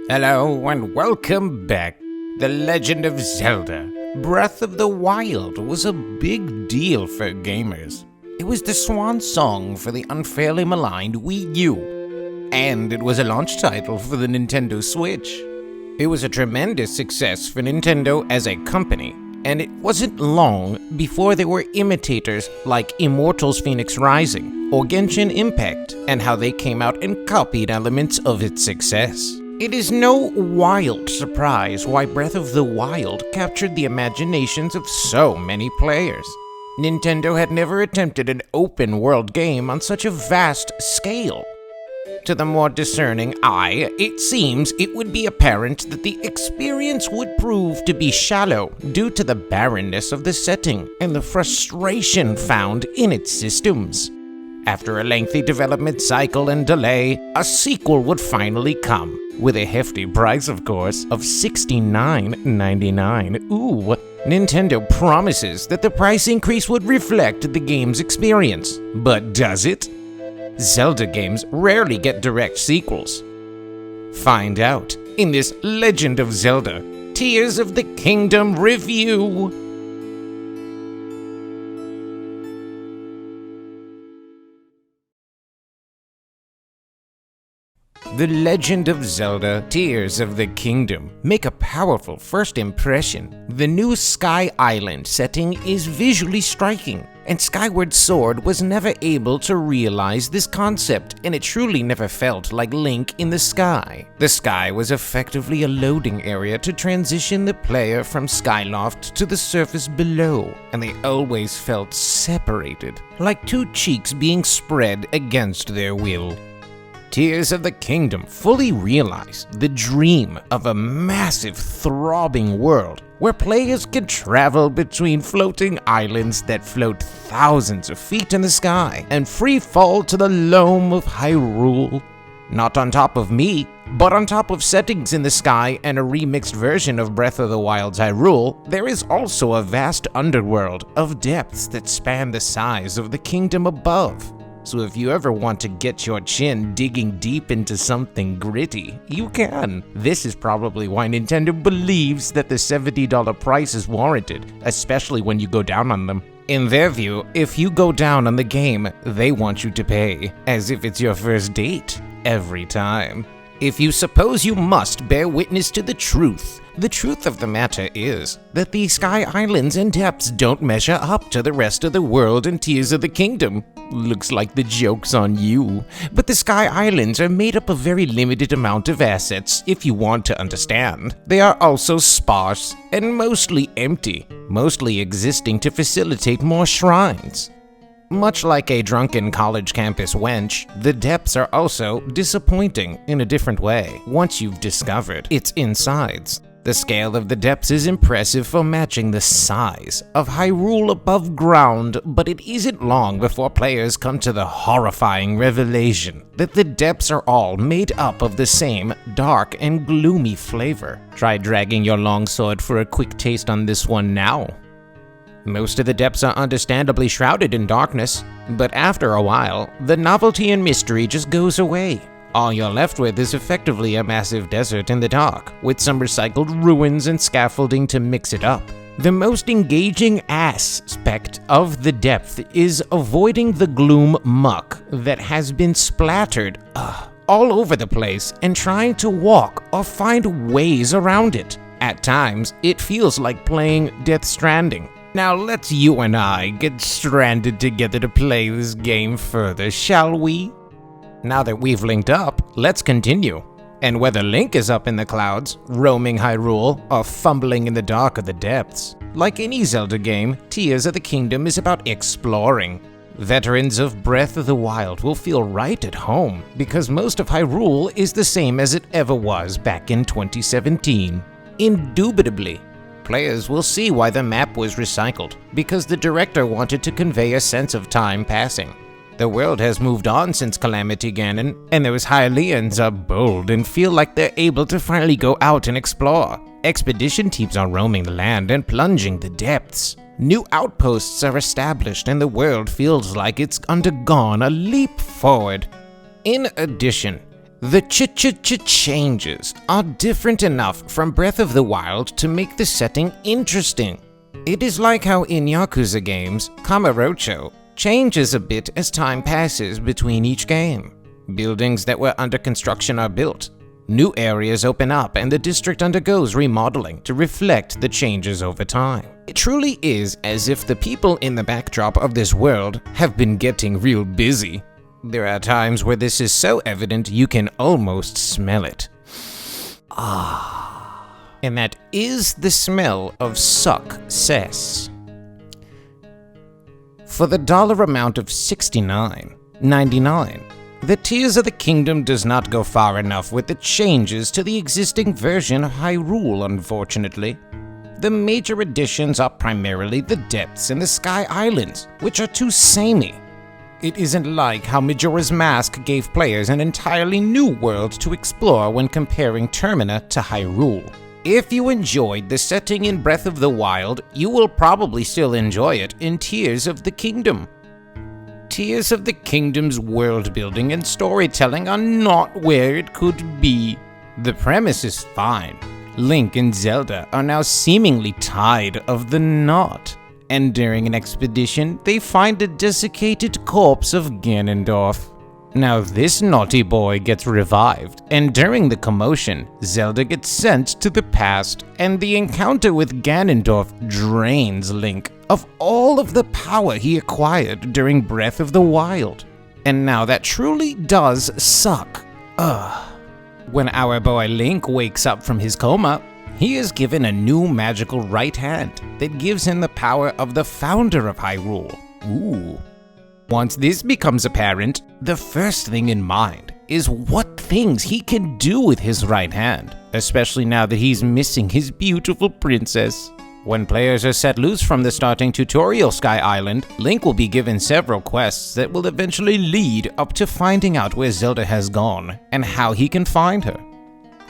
Hello and welcome back. The Legend of Zelda, Breath of the Wild was a big deal for gamers. It was the swan song for the unfairly maligned Wii U, and it was a launch title for the Nintendo Switch. It was a tremendous success for Nintendo as a company, and it wasn't long before there were imitators like Immortals Phoenix Rising or Genshin Impact, and how they came out and copied elements of its success. It is no wild surprise why Breath of the Wild captured the imaginations of so many players. Nintendo had never attempted an open-world game on such a vast scale. To the more discerning eye, it seems it would be apparent that the experience would prove to be shallow due to the barrenness of the setting and the frustration found in its systems. After a lengthy development cycle and delay, a sequel would finally come, with a hefty price, of course, of $69.99. Ooh, Nintendo promises that the price increase would reflect the game's experience, but does it? Zelda games rarely get direct sequels. Find out in this Legend of Zelda, Tears of the Kingdom review. The Legend of Zelda, Tears of the Kingdom make a powerful first impression. The new Sky Island setting is visually striking, and Skyward Sword was never able to realize this concept, and it truly never felt like Link in the sky. The sky was effectively a loading area to transition the player from Skyloft to the surface below, and they always felt separated, like two cheeks being spread against their will. Tears of the Kingdom fully realized the dream of a massive, throbbing world where players can travel between floating islands that float thousands of feet in the sky and free fall to the loam of Hyrule. Not on top of me, but on top of settings in the sky and a remixed version of Breath of the Wild's Hyrule, there is also a vast underworld of depths that span the size of the kingdom above. So if you ever want to get your chin digging deep into something gritty, you can. This is probably why Nintendo believes that the $70 price is warranted, especially when you go down on them. In their view, if you go down on the game, they want you to pay, as if it's your first date, every time. If you suppose you must bear witness to the truth of the matter is that the Sky Islands and depths don't measure up to the rest of the world in Tears of the Kingdom. Looks like the joke's on you. But the Sky Islands are made up of very limited amount of assets, if you want to understand. They are also sparse and mostly empty, mostly existing to facilitate more shrines. Much like a drunken college campus wench, the depths are also disappointing in a different way once you've discovered its insides. The scale of the depths is impressive for matching the size of Hyrule above ground, but it isn't long before players come to the horrifying revelation that the depths are all made up of the same dark and gloomy flavor. Try dragging your longsword for a quick taste on this one now. Most of the depths are understandably shrouded in darkness, but after a while, the novelty and mystery just goes away. All you're left with is effectively a massive desert in the dark, with some recycled ruins and scaffolding to mix it up. The most engaging aspect of the depth is avoiding the gloom muck that has been splattered all over the place and trying to walk or find ways around it. At times, it feels like playing Death Stranding. Now let's you and I get stranded together to play this game further, shall we? Now that we've linked up, let's continue. And whether Link is up in the clouds, roaming Hyrule, or fumbling in the dark of the depths, like any Zelda game, Tears of the Kingdom is about exploring. Veterans of Breath of the Wild will feel right at home, because most of Hyrule is the same as it ever was back in 2017. Indubitably, players will see why the map was recycled, because the director wanted to convey a sense of time passing. The world has moved on since Calamity Ganon, and those Hylians are bold and feel like they're able to finally go out and explore. Expedition teams are roaming the land and plunging the depths. New outposts are established and the world feels like it's undergone a leap forward. In addition, The changes are different enough from Breath of the Wild to make the setting interesting. It is like how in Yakuza games, Kamurocho changes a bit as time passes between each game. Buildings that were under construction are built. New areas open up and the district undergoes remodeling to reflect the changes over time. It truly is as if the people in the backdrop of this world have been getting real busy. There are times where this is so evident you can almost smell it. And that is the smell of success. For the dollar amount of $69.99, the Tears of the Kingdom does not go far enough with the changes to the existing version of Hyrule, unfortunately. The major additions are primarily the depths and the Sky Islands, which are too samey. It isn't like how Majora's Mask gave players an entirely new world to explore when comparing Termina to Hyrule. If you enjoyed the setting in Breath of the Wild, you will probably still enjoy it in Tears of the Kingdom. Tears of the Kingdom's world building and storytelling are not where it could be. The premise is fine. Link and Zelda are now seemingly tied of the knot, and during an expedition, they find a desiccated corpse of Ganondorf. Now this naughty boy gets revived, and during the commotion, Zelda gets sent to the past, and the encounter with Ganondorf drains Link of all of the power he acquired during Breath of the Wild. And now that truly does suck. When our boy Link wakes up from his coma, he is given a new magical right hand that gives him the power of the founder of Hyrule. Once this becomes apparent, the first thing in mind is what things he can do with his right hand, especially now that he's missing his beautiful princess. When players are set loose from the starting tutorial Sky Island, Link will be given several quests that will eventually lead up to finding out where Zelda has gone and how he can find her.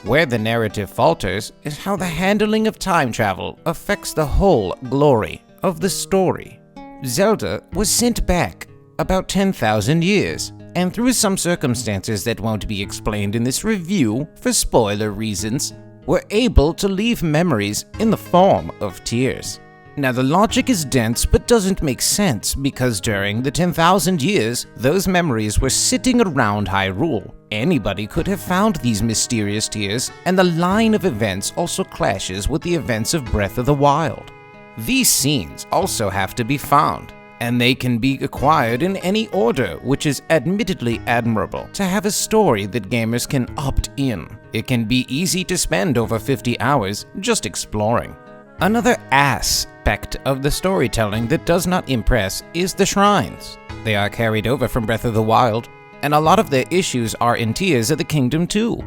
Where the narrative falters is how the handling of time travel affects the whole glory of the story. Zelda was sent back about 10,000 years, and through some circumstances that won't be explained in this review for spoiler reasons, were able to leave memories in the form of tears. Now the logic is dense but doesn't make sense because during the 10,000 years, those memories were sitting around Hyrule. Anybody could have found these mysterious tears, and the line of events also clashes with the events of Breath of the Wild. These scenes also have to be found, and they can be acquired in any order, which is admittedly admirable to have a story that gamers can opt in. It can be easy to spend over 50 hours just exploring. Another aspect of the storytelling that does not impress is the shrines. They are carried over from Breath of the Wild, and a lot of their issues are in Tears of the Kingdom too.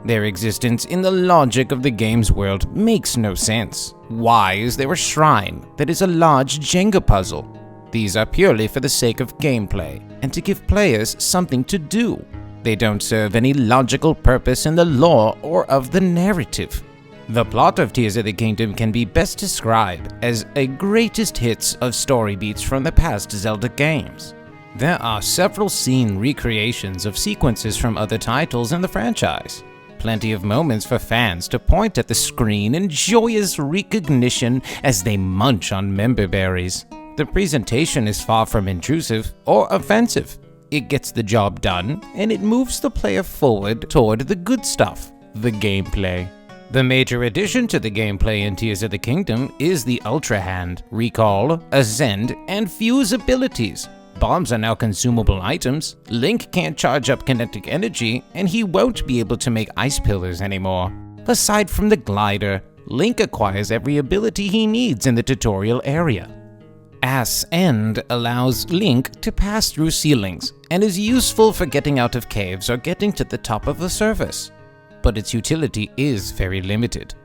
Their existence in the logic of the game's world makes no sense. Why is there a shrine that is a large Jenga puzzle? These are purely for the sake of gameplay and to give players something to do. They don't serve any logical purpose in the lore or of the narrative. The plot of Tears of the Kingdom can be best described as a greatest hits of story beats from the past Zelda games. There are several scene recreations of sequences from other titles in the franchise. Plenty of moments for fans to point at the screen in joyous recognition as they munch on member berries. The presentation is far from intrusive or offensive. It gets the job done, and it moves the player forward toward the good stuff, the gameplay. The major addition to the gameplay in Tears of the Kingdom is the Ultra Hand, Recall, Ascend, and Fuse abilities. Bombs are now consumable items, Link can't charge up kinetic energy, and he won't be able to make ice pillars anymore. Aside from the glider, Link acquires every ability he needs in the tutorial area. Ascend allows Link to pass through ceilings, and is useful for getting out of caves or getting to the top of a surface. But its utility is very limited.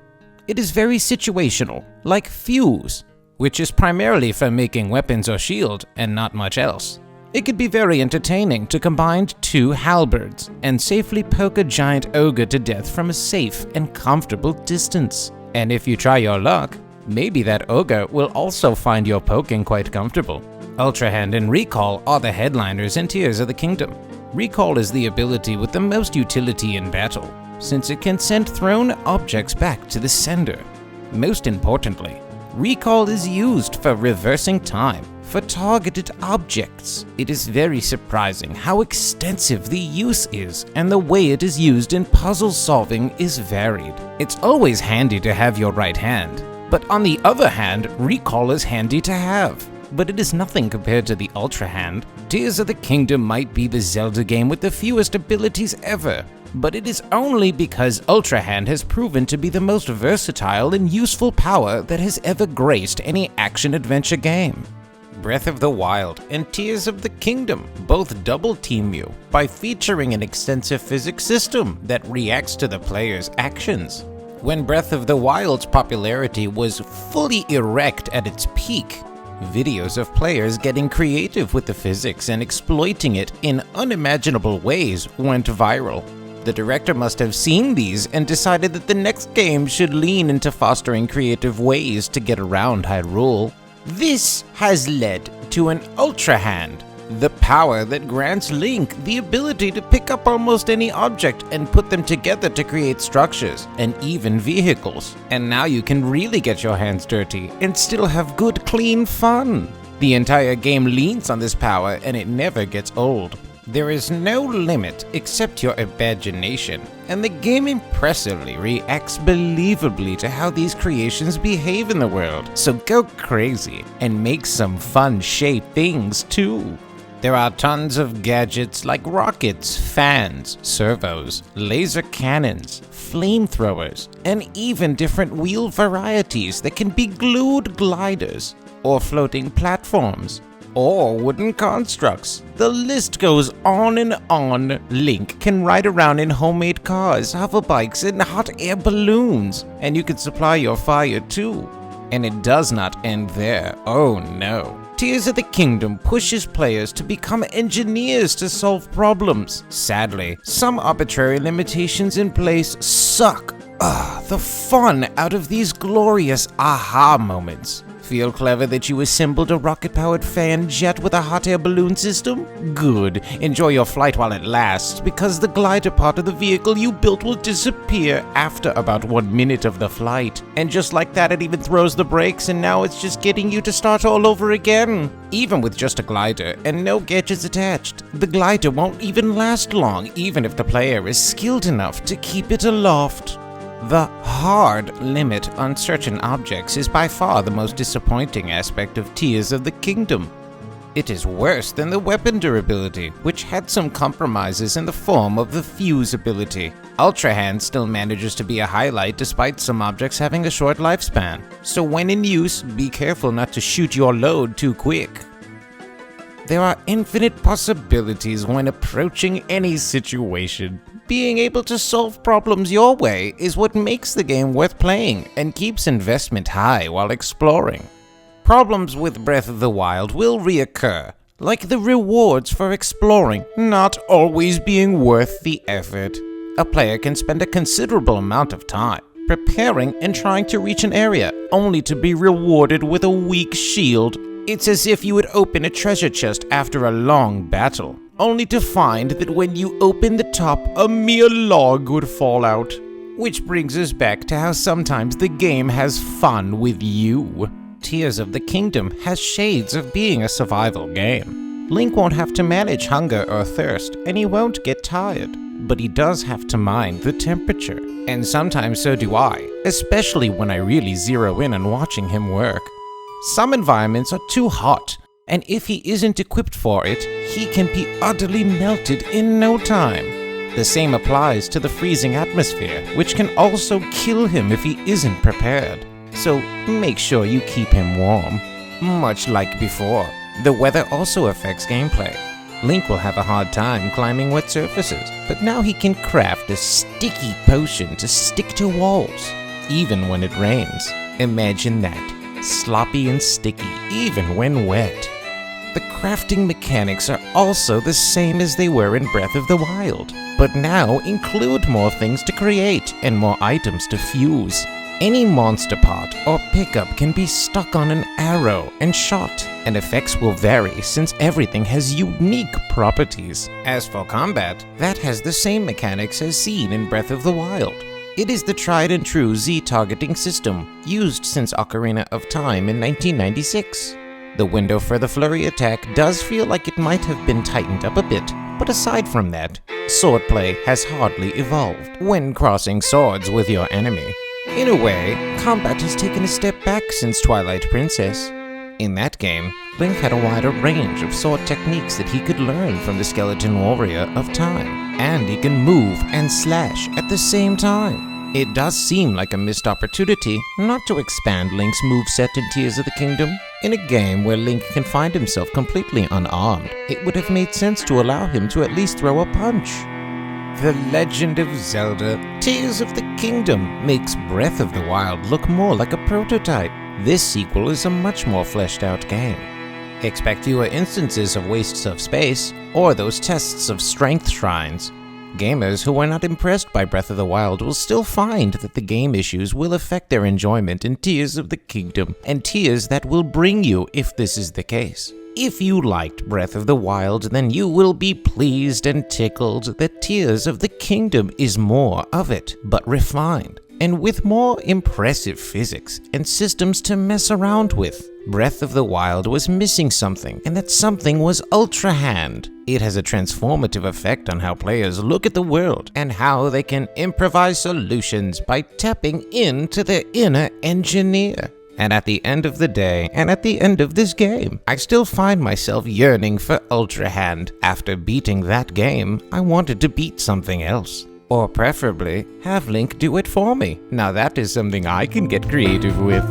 It is very situational, like Fuse, which is primarily for making weapons or shield and not much else. It could be very entertaining to combine two halberds and safely poke a giant ogre to death from a safe and comfortable distance. And if you try your luck, maybe that ogre will also find your poking quite comfortable. Ultra Hand and Recall are the headliners in Tears of the Kingdom. Recall is the ability with the most utility in battle, since it can send thrown objects back to the sender. Most importantly, Recall is used for reversing time for targeted objects. It is very surprising how extensive the use is, and the way it is used in puzzle solving is varied. It's always handy to have your right hand, but on the other hand, Recall is handy to have. But it is nothing compared to the Ultra Hand. Tears of the Kingdom might be the Zelda game with the fewest abilities ever, but it is only because Ultra Hand has proven to be the most versatile and useful power that has ever graced any action-adventure game. Breath of the Wild and Tears of the Kingdom both double-team you by featuring an extensive physics system that reacts to the player's actions. When Breath of the Wild's popularity was fully erect at its peak, videos of players getting creative with the physics and exploiting it in unimaginable ways went viral. The director must have seen these and decided that the next game should lean into fostering creative ways to get around Hyrule. This has led to an Ultra Hand, the power that grants Link the ability to pick up almost any object and put them together to create structures and even vehicles. And now you can really get your hands dirty and still have good, clean fun. The entire game leans on this power and it never gets old. There is no limit except your imagination, and the game impressively reacts believably to how these creations behave in the world. So go crazy and make some fun shaped things too. There are tons of gadgets like rockets, fans, servos, laser cannons, flamethrowers, and even different wheel varieties that can be glued gliders, or floating platforms, or wooden constructs. The list goes on and on. Link can ride around in homemade cars, hoverbikes, and hot air balloons, and you can supply your fire too. And it does not end there, oh no. Tears of the Kingdom pushes players to become engineers to solve problems. Sadly, some arbitrary limitations in place suck the fun out of these glorious aha moments. Feel clever that you assembled a rocket-powered fan jet with a hot air balloon system? Good. Enjoy your flight while it lasts, because the glider part of the vehicle you built will disappear after about 1 minute of the flight. And just like that, it even throws the brakes, and now it's just getting you to start all over again. Even with just a glider and no gadgets attached, the glider won't even last long, even if the player is skilled enough to keep it aloft. The hard limit on certain objects is by far the most disappointing aspect of Tears of the Kingdom. It is worse than the weapon durability, which had some compromises in the form of the fuse ability. Ultra Hand still manages to be a highlight despite some objects having a short lifespan, so when in use, be careful not to shoot your load too quick. There are infinite possibilities when approaching any situation. Being able to solve problems your way is what makes the game worth playing and keeps investment high while exploring. Problems with Breath of the Wild will reoccur, like the rewards for exploring not always being worth the effort. A player can spend a considerable amount of time preparing and trying to reach an area, only to be rewarded with a weak shield. It's as if you would open a treasure chest after a long battle, only to find that when you open the top, a mere log would fall out. Which brings us back to how sometimes the game has fun with you. Tears of the Kingdom has shades of being a survival game. Link won't have to manage hunger or thirst, and he won't get tired. But he does have to mind the temperature. And sometimes so do I, especially when I really zero in on watching him work. Some environments are too hot, and if he isn't equipped for it, he can be utterly melted in no time. The same applies to the freezing atmosphere, which can also kill him if he isn't prepared. So make sure you keep him warm. Much like before, the weather also affects gameplay. Link will have a hard time climbing wet surfaces, but now he can craft a sticky potion to stick to walls, even when it rains. Imagine that. Sloppy and sticky, even when wet. The crafting mechanics are also the same as they were in Breath of the Wild, but now include more things to create and more items to fuse. Any monster part or pickup can be stuck on an arrow and shot, and effects will vary since everything has unique properties. As for combat, that has the same mechanics as seen in Breath of the Wild. It is the tried and true Z-targeting system, used since Ocarina of Time in 1996. The window for the flurry attack does feel like it might have been tightened up a bit, but aside from that, swordplay has hardly evolved when crossing swords with your enemy. In a way, combat has taken a step back since Twilight Princess. In that game, Link had a wider range of sword techniques that he could learn from the Skeleton Warrior of Time, and he can move and slash at the same time. It does seem like a missed opportunity not to expand Link's moveset in Tears of the Kingdom. In a game where Link can find himself completely unarmed, it would have made sense to allow him to at least throw a punch. The Legend of Zelda Tears of the Kingdom makes Breath of the Wild look more like a prototype. This sequel is a much more fleshed out game. Expect fewer instances of wastes of space, or those tests of strength shrines. Gamers who are not impressed by Breath of the Wild will still find that the game issues will affect their enjoyment in Tears of the Kingdom, and tears that will bring you if this is the case. If you liked Breath of the Wild, then you will be pleased and tickled that Tears of the Kingdom is more of it, but refined, and with more impressive physics and systems to mess around with. Breath of the Wild was missing something, and that something was Ultra Hand. It has a transformative effect on how players look at the world and how they can improvise solutions by tapping into their inner engineer. And at the end of the day, and at the end of this game, I still find myself yearning for Ultra Hand. After beating that game, I wanted to beat something else. Or preferably, have Link do it for me. Now that is something I can get creative with.